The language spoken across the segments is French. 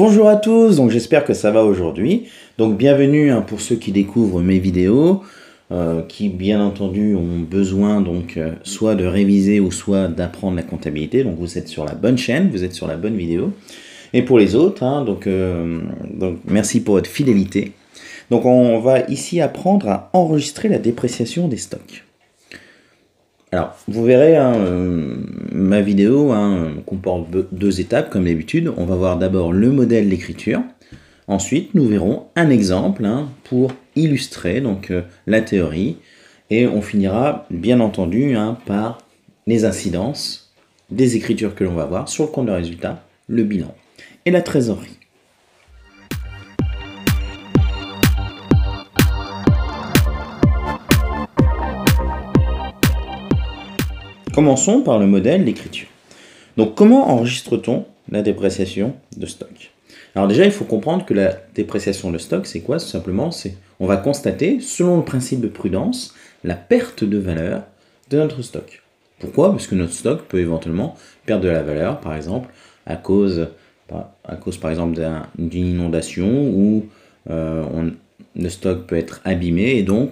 Bonjour à tous, donc j'espère que ça va aujourd'hui. Donc bienvenue pour ceux qui découvrent mes vidéos, qui bien entendu ont besoin soit de réviser ou soit d'apprendre la comptabilité. Donc vous êtes sur la bonne chaîne, vous êtes sur la bonne vidéo. Et pour les autres, donc merci pour votre fidélité. Donc on va ici apprendre à enregistrer la dépréciation des stocks. Alors, vous verrez, ma vidéo comporte deux étapes comme d'habitude. On va voir d'abord le modèle d'écriture. Ensuite, nous verrons un exemple pour illustrer la théorie. Et on finira, bien entendu, par les incidences des écritures que l'on va voir sur le compte de résultat, le bilan et la trésorerie. Commençons par le modèle d'écriture. Donc, comment enregistre-t-on la dépréciation de stock? Alors déjà, il faut comprendre que la dépréciation de stock, c'est quoi? Tout simplement, on va constater, selon le principe de prudence, la perte de valeur de notre stock. Pourquoi? Parce que notre stock peut éventuellement perdre de la valeur, par exemple, à cause par exemple, d'une inondation où le stock peut être abîmé et donc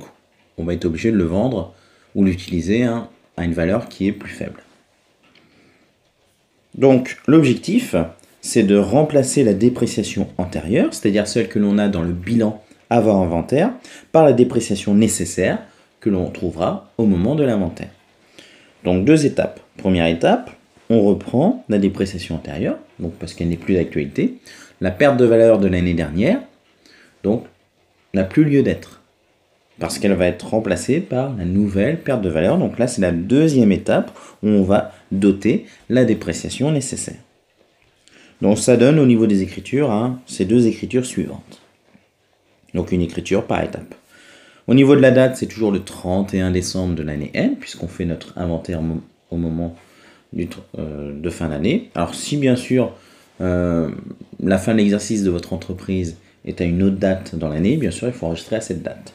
on va être obligé de le vendre ou l'utiliser à une valeur qui est plus faible. Donc l'objectif, c'est de remplacer la dépréciation antérieure, c'est-à-dire celle que l'on a dans le bilan avant inventaire, par la dépréciation nécessaire que l'on trouvera au moment de l'inventaire. Donc deux étapes. Première étape, on reprend la dépréciation antérieure, donc parce qu'elle n'est plus d'actualité. La perte de valeur de l'année dernière, donc, n'a plus lieu d'être, parce qu'elle va être remplacée par la nouvelle perte de valeur. Donc là, c'est la deuxième étape où on va doter la dépréciation nécessaire. Donc ça donne au niveau des écritures ces deux écritures suivantes. Donc une écriture par étape. Au niveau de la date, c'est toujours le 31 décembre de l'année N, puisqu'on fait notre inventaire au moment de fin d'année. Alors si bien sûr la fin de l'exercice de votre entreprise est à une autre date dans l'année, bien sûr il faut enregistrer à cette date.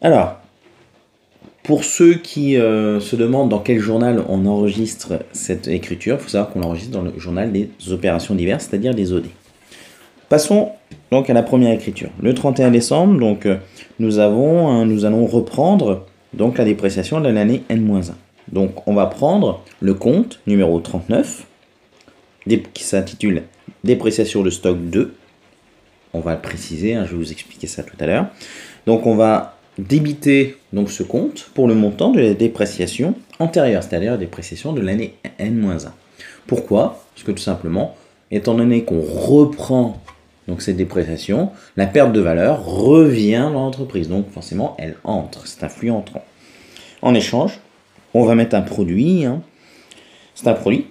Alors, pour ceux qui se demandent dans quel journal on enregistre cette écriture, il faut savoir qu'on l'enregistre dans le journal des opérations diverses, c'est-à-dire des OD. Passons donc à la première écriture. Le 31 décembre, donc, nous allons reprendre donc, la dépréciation de l'année N-1. Donc on va prendre le compte numéro 39, qui s'intitule dépréciation de stock 2. On va le préciser, je vais vous expliquer ça tout à l'heure. Donc on va débiter donc ce compte pour le montant de la dépréciation antérieure, c'est-à-dire la dépréciation de l'année N-1. Pourquoi? Parce que tout simplement, étant donné qu'on reprend donc cette dépréciation, la perte de valeur revient dans l'entreprise. Donc forcément, elle entre, c'est un flux entrant. En échange, on va mettre un produit. C'est un produit,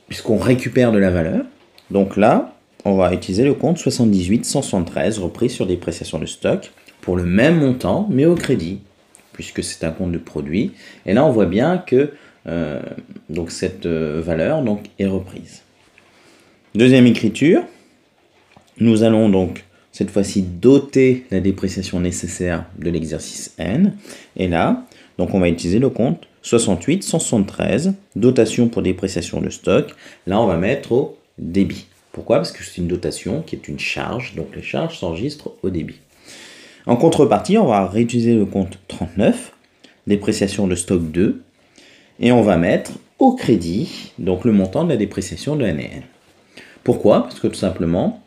puisqu'on récupère de la valeur. Donc là, on va utiliser le compte 78 173, repris sur dépréciation de stock, pour le même montant, mais au crédit, puisque c'est un compte de produit. Et là, on voit bien que donc cette valeur est reprise. Deuxième écriture, nous allons donc cette fois-ci doter la dépréciation nécessaire de l'exercice N. Et là, donc on va utiliser le compte 68 173, dotation pour dépréciation de stock. Là, on va mettre au débit. Pourquoi? Parce que c'est une dotation qui est une charge, donc les charges s'enregistrent au débit. En contrepartie, on va réutiliser le compte 39, dépréciation de stock 2, et on va mettre au crédit donc le montant de la dépréciation de l'année N. Pourquoi? Parce que tout simplement,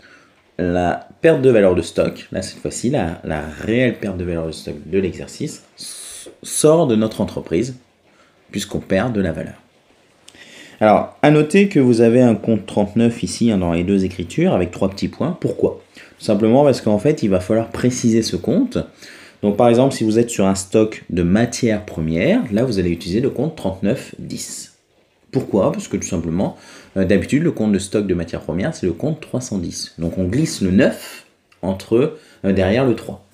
la perte de valeur de stock, là cette fois-ci, la réelle perte de valeur de stock de l'exercice, sort de notre entreprise, puisqu'on perd de la valeur. Alors, à noter que vous avez un compte 39 ici dans les deux écritures avec 3 petits points. Pourquoi? Tout simplement parce qu'en fait, il va falloir préciser ce compte. Donc, par exemple, si vous êtes sur un stock de matières premières, là, vous allez utiliser le compte 3910. Pourquoi? Parce que tout simplement, d'habitude, le compte de stock de matières premières, c'est le compte 310. Donc, on glisse le 9 derrière le 3.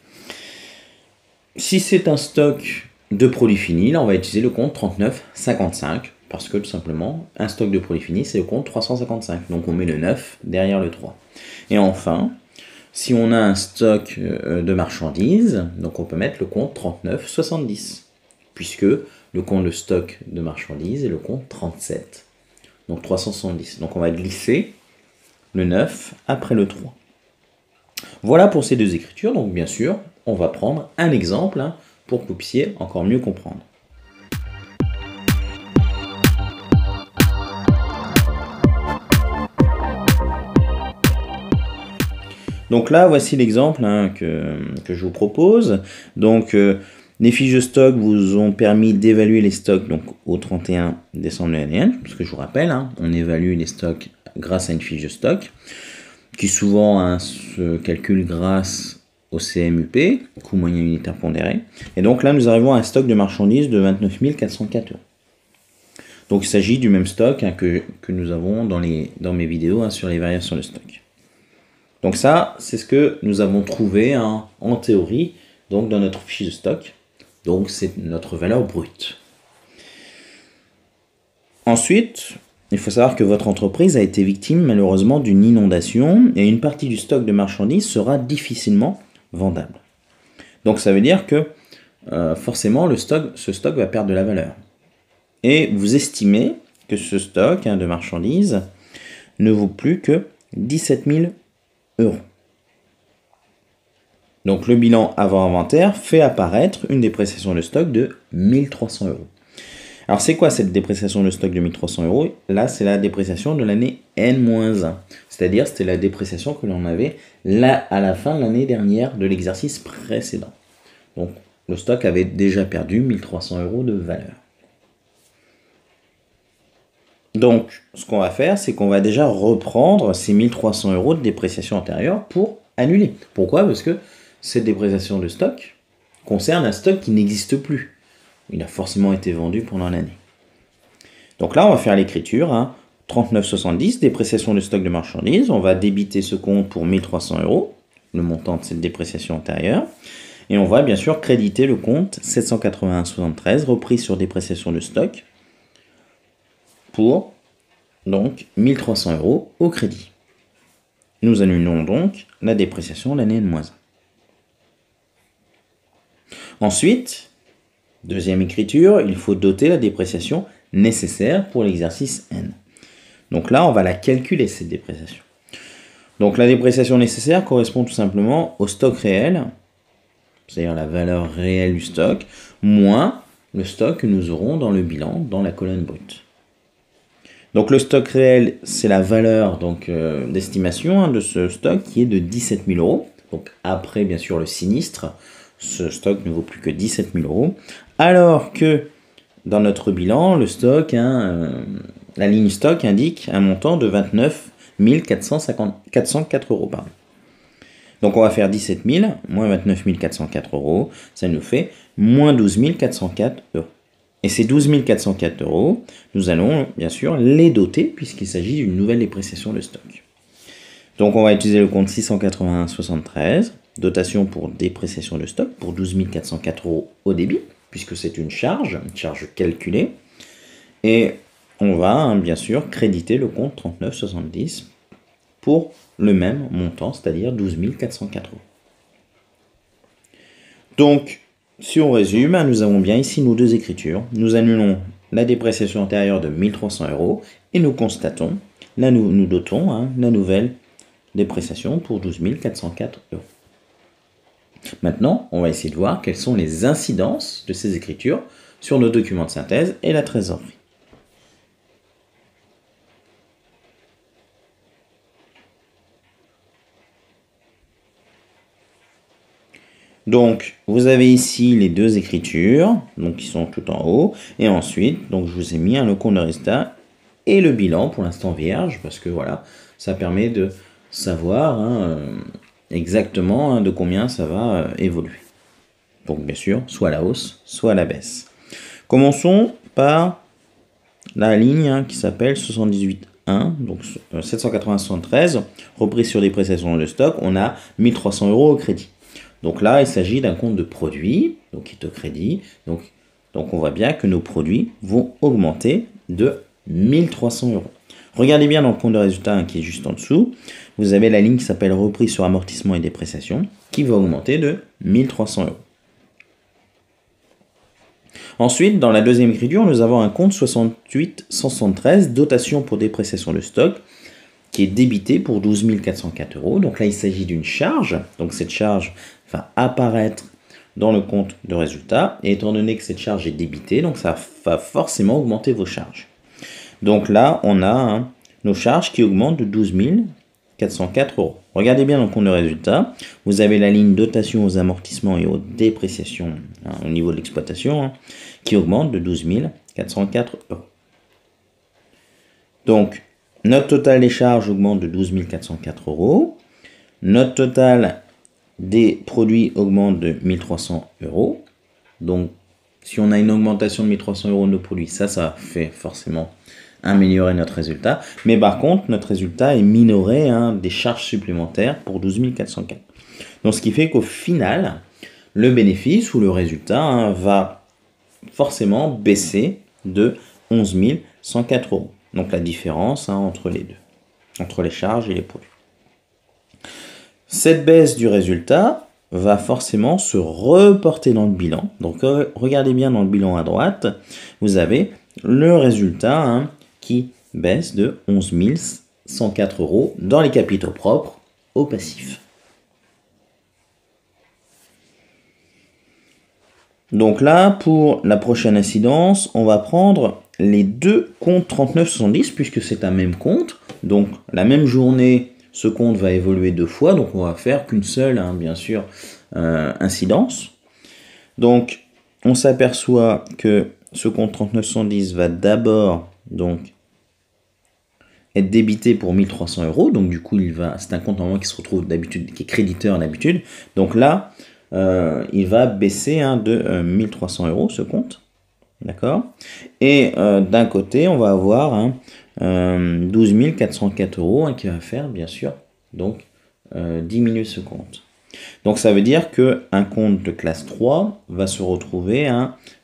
Si c'est un stock de produits finis, là, on va utiliser le compte 3955. Parce que tout simplement, un stock de produits finis, c'est le compte 355. Donc on met le 9 derrière le 3. Et enfin, si on a un stock de marchandises, donc on peut mettre le compte 3970. Puisque le compte de stock de marchandises est le compte 37. Donc 370. Donc on va glisser le 9 après le 3. Voilà pour ces deux écritures. Donc bien sûr, on va prendre un exemple pour que vous puissiez encore mieux comprendre. Donc là, voici l'exemple que je vous propose. Donc, les fiches de stock vous ont permis d'évaluer les stocks donc, au 31 décembre de l'année, parce que je vous rappelle, on évalue les stocks grâce à une fiche de stock, qui souvent se calcule grâce au CMUP, coût moyen unitaire pondéré. Et donc là, nous arrivons à un stock de marchandises de 29 404 €. Donc il s'agit du même stock que nous avons dans mes vidéos sur les variations de stock. Donc ça, c'est ce que nous avons trouvé en théorie, donc dans notre fiche de stock. Donc c'est notre valeur brute. Ensuite, il faut savoir que votre entreprise a été victime malheureusement d'une inondation et une partie du stock de marchandises sera difficilement vendable. Donc ça veut dire que forcément ce stock va perdre de la valeur. Et vous estimez que ce stock de marchandises ne vaut plus que 17 000 €. Donc le bilan avant inventaire fait apparaître une dépréciation de stock de 1 300 €. Alors c'est quoi cette dépréciation de stock de 1 300 €? Là c'est la dépréciation de l'année N-1. C'est-à-dire c'était la dépréciation que l'on avait là à la fin de l'année dernière de l'exercice précédent. Donc le stock avait déjà perdu 1 300 € de valeur. Donc, ce qu'on va faire, c'est qu'on va déjà reprendre ces 1 300 € de dépréciation antérieure pour annuler. Pourquoi? Parce que cette dépréciation de stock concerne un stock qui n'existe plus. Il a forcément été vendu pendant l'année. Donc là, on va faire l'écriture. 39,70, dépréciation de stock de marchandises. On va débiter ce compte pour 1 300 €, le montant de cette dépréciation antérieure. Et on va bien sûr créditer le compte 781,73, repris sur dépréciation de stock, pour donc 1 300 € au crédit. Nous annulons donc la dépréciation de l'année N-1. Ensuite, deuxième écriture, il faut doter la dépréciation nécessaire pour l'exercice N. Donc là, on va la calculer, cette dépréciation. Donc la dépréciation nécessaire correspond tout simplement au stock réel, c'est-à-dire la valeur réelle du stock, moins le stock que nous aurons dans le bilan, dans la colonne brute. Donc le stock réel, c'est la valeur d'estimation de ce stock qui est de 17 000 €. Donc après, bien sûr, le sinistre, ce stock ne vaut plus que 17 000 €. Alors que dans notre bilan, le stock, la ligne stock indique un montant de 29 404 €. Pardon. Donc on va faire 17 000 moins 29 404 €. Ça nous fait moins 12 404 €. Et ces 12 404 €, nous allons bien sûr les doter puisqu'il s'agit d'une nouvelle dépréciation de stock. Donc on va utiliser le compte 681,73, dotation pour dépréciation de stock pour 12 404 € au débit, puisque c'est une charge calculée. Et on va bien sûr créditer le compte 39,70 pour le même montant, c'est-à-dire 12 404 €. Donc, si on résume, nous avons bien ici nos deux écritures. Nous annulons la dépréciation antérieure de 1 300 € et nous constatons, là nous dotons la nouvelle dépréciation pour 12 404 €. Maintenant, on va essayer de voir quelles sont les incidences de ces écritures sur nos documents de synthèse et la trésorerie. Donc, vous avez ici les deux écritures, donc qui sont tout en haut, et ensuite, donc je vous ai mis le compte de résultat et le bilan pour l'instant vierge, parce que voilà, ça permet de savoir exactement de combien ça va évoluer. Donc bien sûr, soit à la hausse, soit à la baisse. Commençons par la ligne qui s'appelle 78.1, donc 780,73, reprise sur dépréciation de stock, on a 1 300 € au crédit. Donc là, il s'agit d'un compte de produit, donc qui est au crédit. Donc on voit bien que nos produits vont augmenter de 1 300 €. Regardez bien dans le compte de résultat qui est juste en dessous. Vous avez la ligne qui s'appelle reprise sur amortissement et dépréciation qui va augmenter de 1 300 €. Ensuite, dans la deuxième écriture, nous avons un compte 68,173, dotation pour dépréciation de stock, qui qui est débité pour 12 404 euros. Donc là, il s'agit d'une charge. Donc cette charge va apparaître dans le compte de résultat. Et étant donné que cette charge est débitée, donc ça va forcément augmenter vos charges. Donc là, on a nos charges qui augmentent de 12 404 euros. Regardez bien dans le compte de résultat. Vous avez la ligne dotation aux amortissements et aux dépréciations au niveau de l'exploitation qui augmente de 12 404 euros. Donc, notre total des charges augmente de 12 404 euros. Notre total des produits augmente de 1300 euros. Donc, si on a une augmentation de 1300 euros de nos produits, ça fait forcément améliorer notre résultat. Mais par contre, notre résultat est minoré des charges supplémentaires pour 12 404. Donc, ce qui fait qu'au final, le bénéfice ou le résultat va forcément baisser de 11 104 euros. Donc la différence entre les deux, entre les charges et les produits. Cette baisse du résultat va forcément se reporter dans le bilan. Donc regardez bien dans le bilan à droite, vous avez le résultat qui baisse de 11 104 euros dans les capitaux propres au passif. Donc là, pour la prochaine incidence, on va prendre les deux comptes 39,70 puisque c'est un même compte. Donc la même journée, ce compte va évoluer deux fois. Donc on va faire qu'une seule, bien sûr, incidence. Donc on s'aperçoit que ce compte 39,70 va d'abord donc être débité pour 1300 euros. Donc du coup, c'est un compte normalement qui se retrouve d'habitude, qui est créditeur d'habitude. Donc là, il va baisser de 1300 euros ce compte. D'accord. Et d'un côté, on va avoir 12 404 euros qui va faire, bien sûr, donc diminuer ce compte. Donc ça veut dire qu'un compte de classe 3 va se retrouver,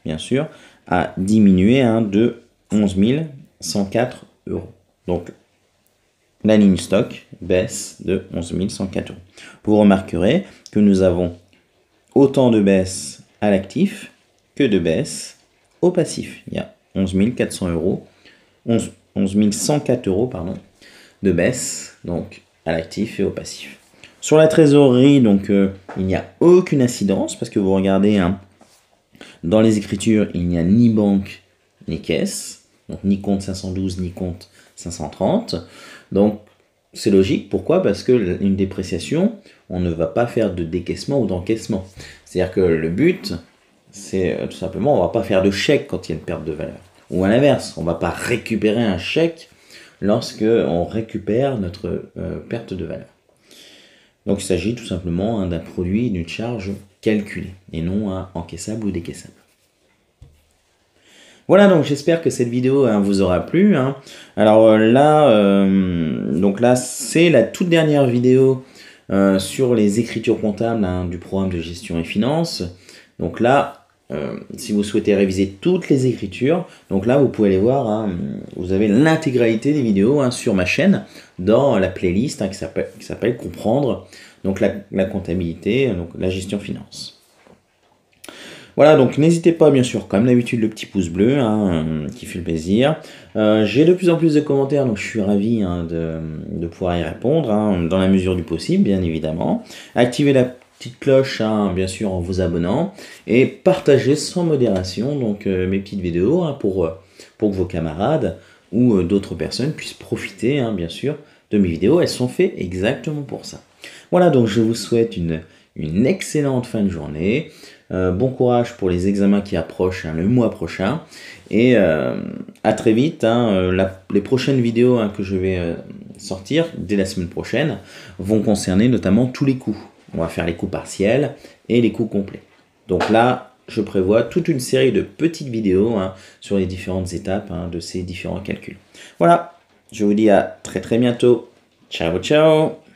bien sûr, à diminuer de 11 104 euros. Donc la ligne stock baisse de 11 104 euros. Vous remarquerez que nous avons autant de baisse à l'actif que de baisse au passif. Il y a 11 104 euros de baisse donc à l'actif et au passif. Sur la trésorerie, donc il n'y a aucune incidence parce que vous regardez dans les écritures, il n'y a ni banque ni caisse, donc ni compte 512 ni compte 530. Donc c'est logique. Pourquoi? Parce que une dépréciation, on ne va pas faire de décaissement ou d'encaissement. C'est-à-dire que le but, c'est tout simplement, on ne va pas faire de chèque quand il y a une perte de valeur. Ou à l'inverse, on ne va pas récupérer un chèque lorsque on récupère notre perte de valeur. Donc il s'agit tout simplement d'un produit, d'une charge calculée, et non encaissable ou décaissable. Voilà, donc j'espère que cette vidéo vous aura plu. Alors là, c'est la toute dernière vidéo sur les écritures comptables du programme de gestion et finances. Donc là, si vous souhaitez réviser toutes les écritures, donc là vous pouvez aller voir, vous avez l'intégralité des vidéos sur ma chaîne, dans la playlist qui s'appelle Comprendre donc la comptabilité, donc la gestion finance. Voilà, donc n'hésitez pas, bien sûr, comme d'habitude, le petit pouce bleu qui fait le plaisir. J'ai de plus en plus de commentaires, donc je suis ravi de pouvoir y répondre dans la mesure du possible, bien évidemment. Activez la petite cloche, bien sûr, en vous abonnant. Et partagez sans modération donc, mes petites vidéos pour que vos camarades ou d'autres personnes puissent profiter, bien sûr, de mes vidéos. Elles sont faites exactement pour ça. Voilà, donc je vous souhaite une excellente fin de journée. Bon courage pour les examens qui approchent le mois prochain. Et à très vite. Les prochaines vidéos que je vais sortir dès la semaine prochaine vont concerner notamment tous les coûts. On va faire les coûts partiels et les coûts complets. Donc là, je prévois toute une série de petites vidéos sur les différentes étapes de ces différents calculs. Voilà, je vous dis à très très bientôt. Ciao, ciao!